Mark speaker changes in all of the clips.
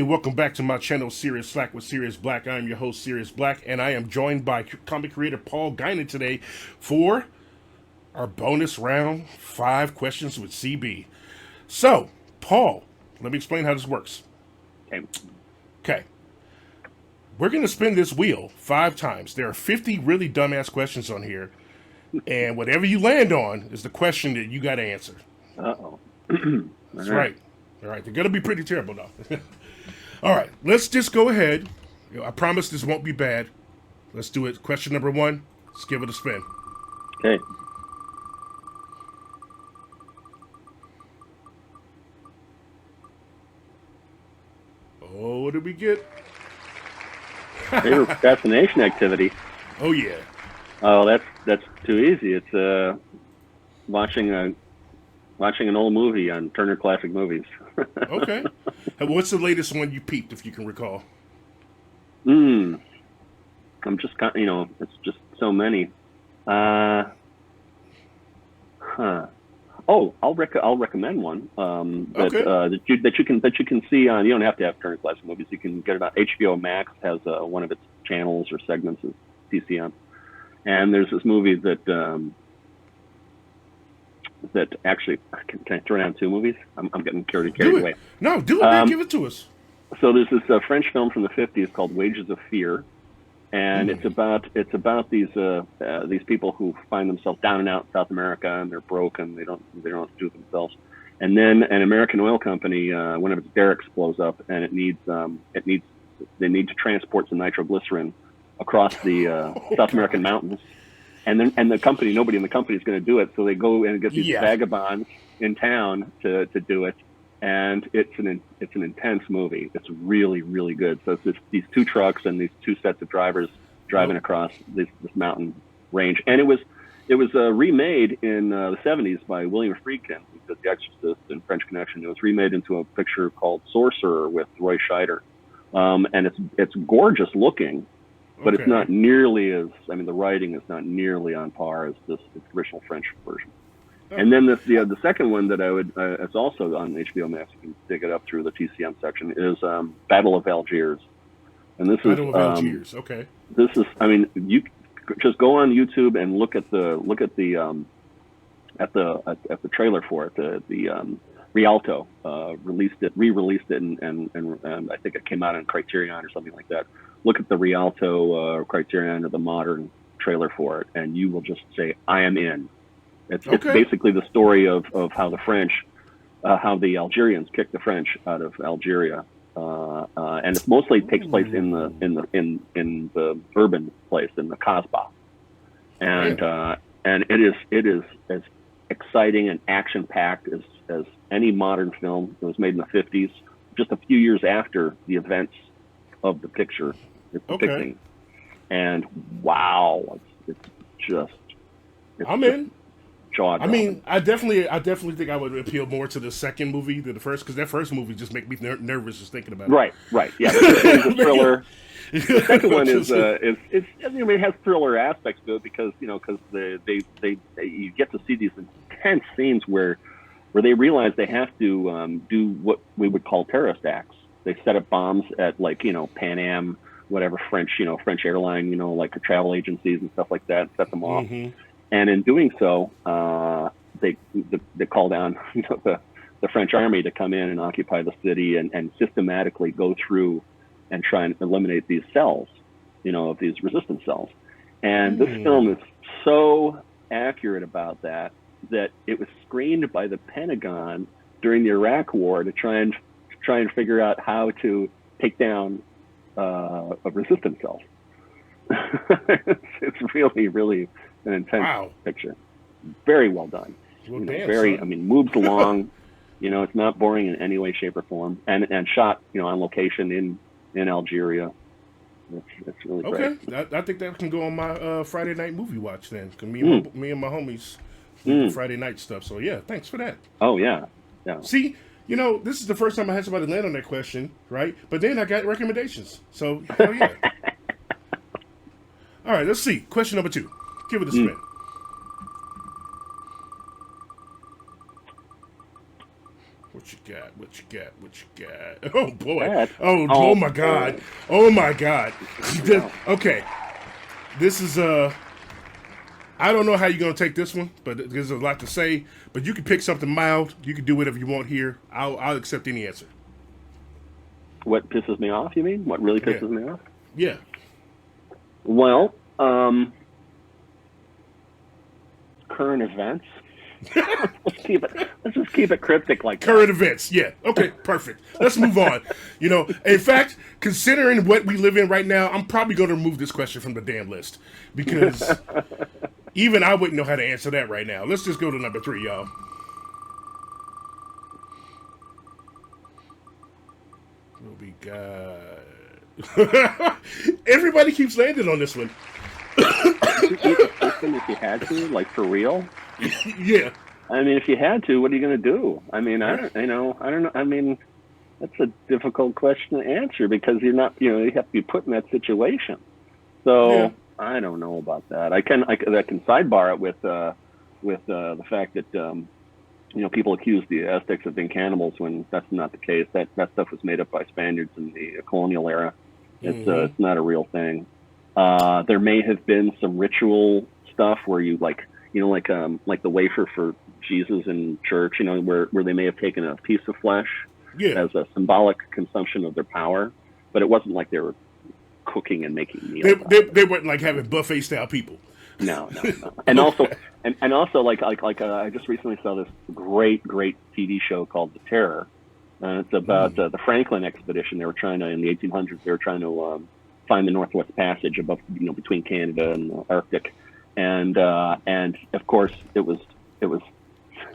Speaker 1: and welcome back to my channel, Cerius Blaq with Cerius Blaq. I am your host, Cerius Blaq, and I am joined by comic creator Paul Guinan today for our bonus round 5 questions with CB. So, Paul, let me explain how this works. Okay. We're going to spin this wheel 5 times. There are 50 really dumbass questions on here, and whatever you land on is the question that you got to answer.
Speaker 2: Uh-oh.
Speaker 1: That's right. All right, they're going to be pretty terrible, though. All right, let's just go ahead. I promise this won't be bad. Let's do it. Question number 1. Let's give it a spin.
Speaker 2: Okay.
Speaker 1: Oh, what did we get?
Speaker 2: Favorite fascination activity.
Speaker 1: Oh, yeah.
Speaker 2: Oh, that's too easy. It's watching an old movie on Turner Classic Movies.
Speaker 1: Okay. And what's the latest one you peeped, if you can recall?
Speaker 2: I'm just it's just so many. Oh, I'll recommend one. That you can see on. You don't have to have Turner Classic Movies. You can get it on HBO Max. Has one of its channels or segments of TCM, and there's this movie that actually can I throw down 2 movies? I'm getting carried away.
Speaker 1: No, do it, man. Give it to us.
Speaker 2: So there's this French film from the 50s called Wages of Fear, and it's about these people who find themselves down and out in South America, and they're broke and they don't know what to do with themselves. And then an American oil company, one of its derricks blows up, and they need to transport some nitroglycerin across the South American mountains. And the company, nobody in the company is going to do it, so they go and get these vagabonds in town to do it, and it's an intense movie. It's really, really good. So it's these 2 trucks and these 2 sets of drivers driving across this mountain range, and it was remade in the 70s by William Friedkin, who did The Exorcist and French Connection. It was remade into a picture called Sorcerer with Roy Scheider, and it's gorgeous looking. But it's not nearly as, the writing is not nearly on par as the original French version. Oh. And then the second one that I would, it's also on HBO Max, you can dig it up through the TCM section, is Battle of Algiers. And this
Speaker 1: Battle of Algiers, okay.
Speaker 2: This is, you just go on YouTube and look at the trailer for it. The Rialto re-released it, and I think it came out on Criterion or something like that. Look at the Rialto Criterion or the modern trailer for it, and you will just say, I am in. It's basically the story of how the French, how the Algerians kicked the French out of Algeria, and it mostly takes place in the urban place, in the Kasbah, and it is as exciting and action packed as any modern film. It was made in the 50s, just a few years after the events of the picture it's depicting. And wow,
Speaker 1: I'm in.
Speaker 2: Jaw-dropping.
Speaker 1: I definitely think I would appeal more to the second movie than the first, because that first movie just make me nervous just thinking about it.
Speaker 2: Right. Yeah, the first one's a thriller. The second one it has thriller aspects to it because they you get to see these intense scenes where they realize they have to do what we would call terrorist acts. They set up bombs at Pan Am, whatever French airline, like the travel agencies and stuff like that, set them off. Mm-hmm. And in doing so, they call down the French army to come in and occupy the city and systematically go through and try and eliminate these cells, of these resistance cells. And this film is so accurate about that it was screened by the Pentagon during the Iraq War to try and figure out how to take down resistance cells. It's really, really an intense picture. Very well done.
Speaker 1: Well,
Speaker 2: moves along. It's not boring in any way, shape, or form, and shot, on location in Algeria. It's really great.
Speaker 1: Okay, I think that can go on my Friday night movie watch then. Cause me and my homies do Friday night stuff. So yeah, thanks for that.
Speaker 2: Oh yeah.
Speaker 1: See, this is the first time I had somebody land on that question, right? But then I got recommendations. So hell yeah. All right, let's see. Question number 2. Give it a spin. What you got? What you got? What you got? Oh boy!
Speaker 2: That's
Speaker 1: Oh my God! Oh my God!
Speaker 2: Wow.
Speaker 1: Okay, this is I don't know how you're gonna take this one, but there's a lot to say. But you can pick something mild. You can do whatever you want here. I'll accept any answer.
Speaker 2: What pisses me off? You mean what really pisses me off?
Speaker 1: Yeah.
Speaker 2: Well, current events. Let's just keep it cryptic like
Speaker 1: Current
Speaker 2: that.
Speaker 1: events. Yeah. Okay. Perfect. Let's move on. You know, in fact, considering what we live in right now, I'm probably going to remove this question from the damn list because even I wouldn't know how to answer that right now. Let's just go to number 3, y'all. What we got? Everybody keeps landing on this one.
Speaker 2: If you had to, like for real.
Speaker 1: Yeah.
Speaker 2: I mean, if you had to, what are you going to do? I mean, I don't know. I mean, that's a difficult question to answer because you're not, you have to be put in that situation. So I don't know about that. I can sidebar it with the fact that people accuse the Aztecs of being cannibals when that's not the case. That stuff was made up by Spaniards in the colonial era. It's not a real thing. There may have been some ritual stuff where you like the wafer for Jesus in church, where they may have taken a piece of flesh as a symbolic consumption of their power, but it wasn't like they were cooking and making meals.
Speaker 1: They weren't like having buffet style people.
Speaker 2: No. And also, like I just recently saw this great TV show called The Terror. It's about the Franklin expedition. They were trying to, in the 1800s, they were trying to find the Northwest Passage above, between Canada and the Arctic. And of course it was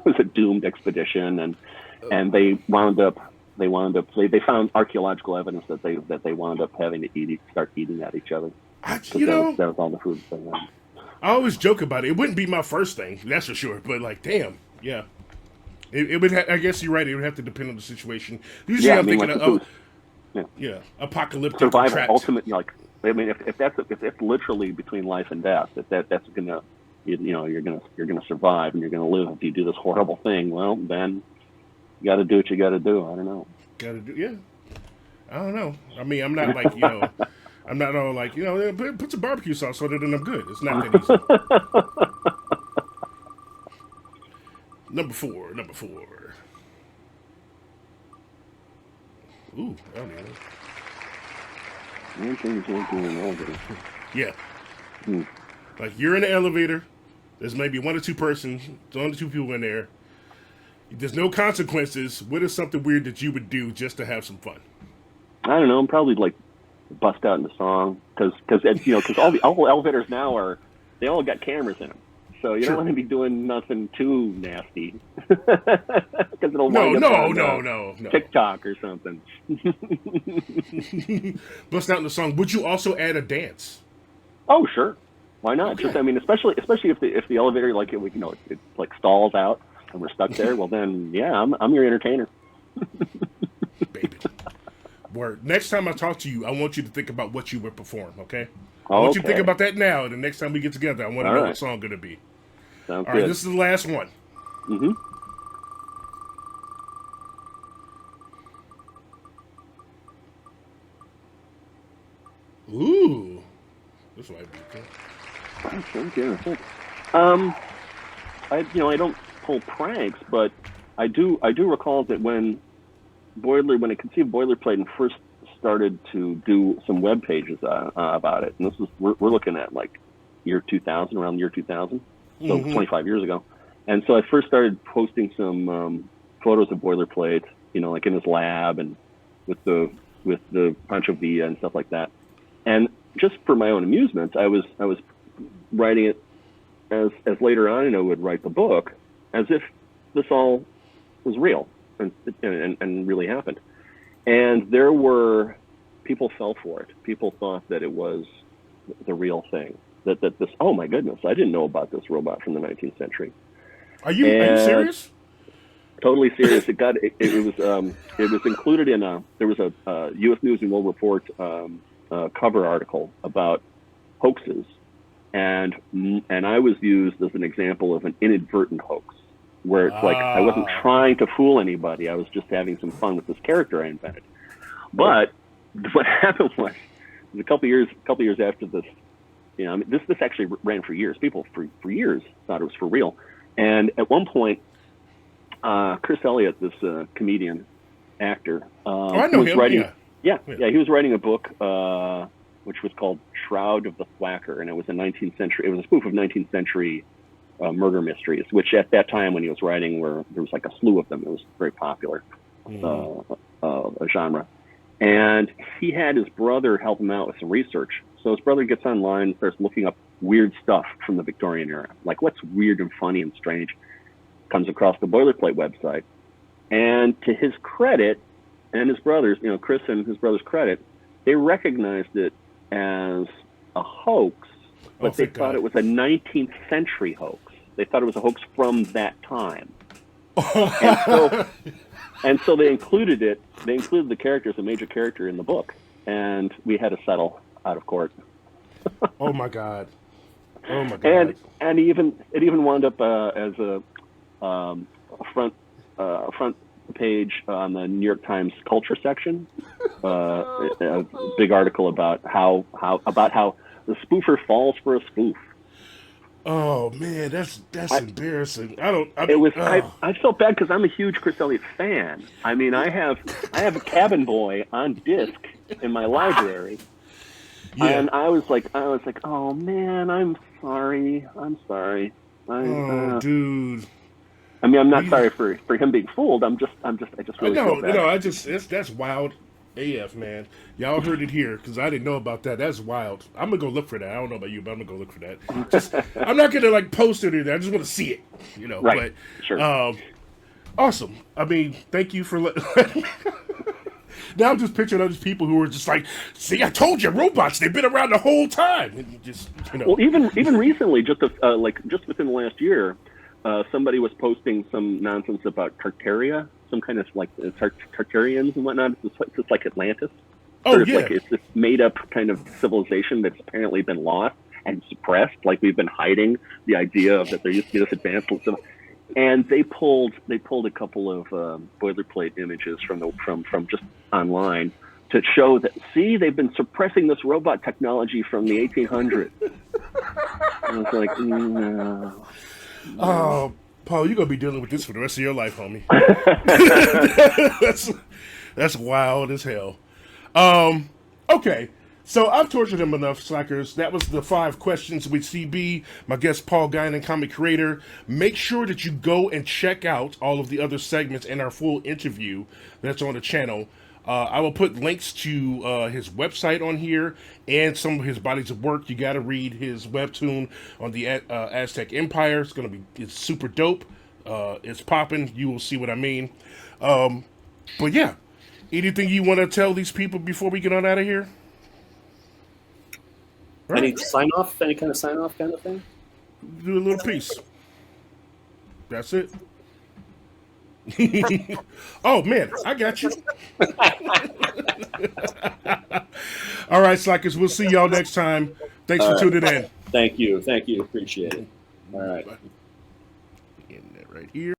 Speaker 2: a doomed expedition, and they found archaeological evidence that they wound up having to start eating at each other. That was all the food they had.
Speaker 1: I always joke about it. It wouldn't be my first thing, that's for sure. But like, damn, yeah, it would. I guess you're right. It would have to depend on the situation. Usually, I'm thinking apocalyptic
Speaker 2: survival, ultimate. I mean, if it's literally between life and death, that's gonna, you're gonna survive and you're gonna live if you do this horrible thing. Well, then you got to do what you got to do. I don't know.
Speaker 1: I don't know. I mean, I'm not like I'm not all like put some barbecue sauce on it and I'm good. It's not that easy. Number four. Ooh, I don't know. Yeah. Like you're in the elevator. There's maybe one or two people in there. There's no consequences. What is something weird that you would do just to have some fun?
Speaker 2: I don't know. I'm probably like bust out into song because all elevators now they all got cameras in them. So you don't want to be doing nothing too nasty because it'll wind up on TikTok or something.
Speaker 1: Bust out in the song. Would you also add a dance?
Speaker 2: Oh, sure. Why not?
Speaker 1: Okay.
Speaker 2: Just, I mean, especially if the elevator it like stalls out and we're stuck there. Well, then I'm your entertainer.
Speaker 1: Baby. Word. Next time I talk to you, I want you to think about what you would perform. Okay. I want you to think about that now, and the next time we get together, I want to know what song going to be.
Speaker 2: Sounds
Speaker 1: All
Speaker 2: good.
Speaker 1: right, this is the last one.
Speaker 2: Mm-hmm.
Speaker 1: Ooh, this might be good.
Speaker 2: I don't pull pranks, but I do recall that when I conceived Boilerplate and first started to do some web pages about it, and this is we're looking at like year 2000, around year 2000, so 25 years ago. And so I first started posting some photos of Boilerplate, like in his lab and with the Pancho Villa and stuff like that. And just for my own amusement, I was writing it as later on, would write the book as if this all was real and really happened. And there were people fell for it. People thought that it was the real thing. That this, oh my goodness, I didn't know about this robot from the 19th century.
Speaker 1: Are you serious?
Speaker 2: Totally serious. It was included in there was a U.S. News and World Report cover article about hoaxes, and I was used as an example of an inadvertent hoax. where it's like I wasn't trying to fool anybody. I was just having some fun with this character I invented. But what happened was a couple years after this, you know, I mean, this actually ran for years. People for years thought it was for real. And at one point, Chris Elliott, this comedian actor,
Speaker 1: I know
Speaker 2: was
Speaker 1: him.
Speaker 2: writing.
Speaker 1: Yeah,
Speaker 2: he was writing a book which was called Shroud of the Flacker, and it was a 19th century. It was a spoof of 19th century murder mysteries, which at that time when he was writing, there was like a slew of them. It was very popular a genre, and he had his brother help him out with some research. So his brother gets online and starts looking up weird stuff from the Victorian era, like what's weird and funny and strange. Comes across the Boilerplate website, and to his credit, and his brother's, you know, Chris and his brother's credit, they recognized it as a hoax, but they thought it was a 19th century hoax. They thought it was a hoax from that time. and so they included it. They included the character as a major character in the book, and we had to settle out of court.
Speaker 1: Oh my God! Oh my God!
Speaker 2: And it even wound up as a front page on the New York Times culture section, a big article about how the spoofer falls for a spoof.
Speaker 1: Oh man, that's embarrassing.
Speaker 2: I felt bad because I'm a huge Chris Elliott fan. I mean, I have a Cabin Boy on disc in my library, and I was like, oh man, I'm sorry.
Speaker 1: Oh, dude.
Speaker 2: I mean, I'm not sorry for him being fooled. I just really feel bad.
Speaker 1: That's wild AF, man. Y'all heard it here because I didn't know about that. That's wild. I'm gonna go look for that. I don't know about you, but I'm gonna go look for that. I'm not gonna like post it or anything. I just want to see it, you know.
Speaker 2: Right.
Speaker 1: But
Speaker 2: Sure.
Speaker 1: Awesome. I mean, thank you for letting. Now I'm just picturing other people who are just like, see, I told you, robots. They've been around the whole time. And you just, you know.
Speaker 2: Well, even recently, just within the last year. Somebody was posting some nonsense about Tartaria, some kind of like Tartarians and whatnot. It's like Atlantis. Like it's this made-up kind of civilization that's apparently been lost and suppressed. Like we've been hiding the idea of that there used to be this advanced civilization. And they pulled a couple of boilerplate images from just online to show that, see, they've been suppressing this robot technology from the 1800s. And I was like, no.
Speaker 1: Oh, Paul, you're gonna be dealing with this for the rest of your life, homie. that's wild as hell. Okay, so I've tortured him enough, slackers. That was the 5 questions with CB, my guest Paul Guinan, comic creator. Make sure that you go and check out all of the other segments and our full interview that's on the channel. I will put links to his website on here and some of his bodies of work. You got to read his webtoon on the Aztec Empire. It's super dope. It's popping. You will see what I mean. But yeah, anything you want to tell these people before we get on out of here?
Speaker 3: Right. Any sign off? Any kind of sign off kind of thing?
Speaker 1: Do a little piece. That's it. Oh man, I got you. All right, slackers, we'll see y'all next time. Thanks for tuning in.
Speaker 3: Thank you. Appreciate it. All right.
Speaker 1: In that right here.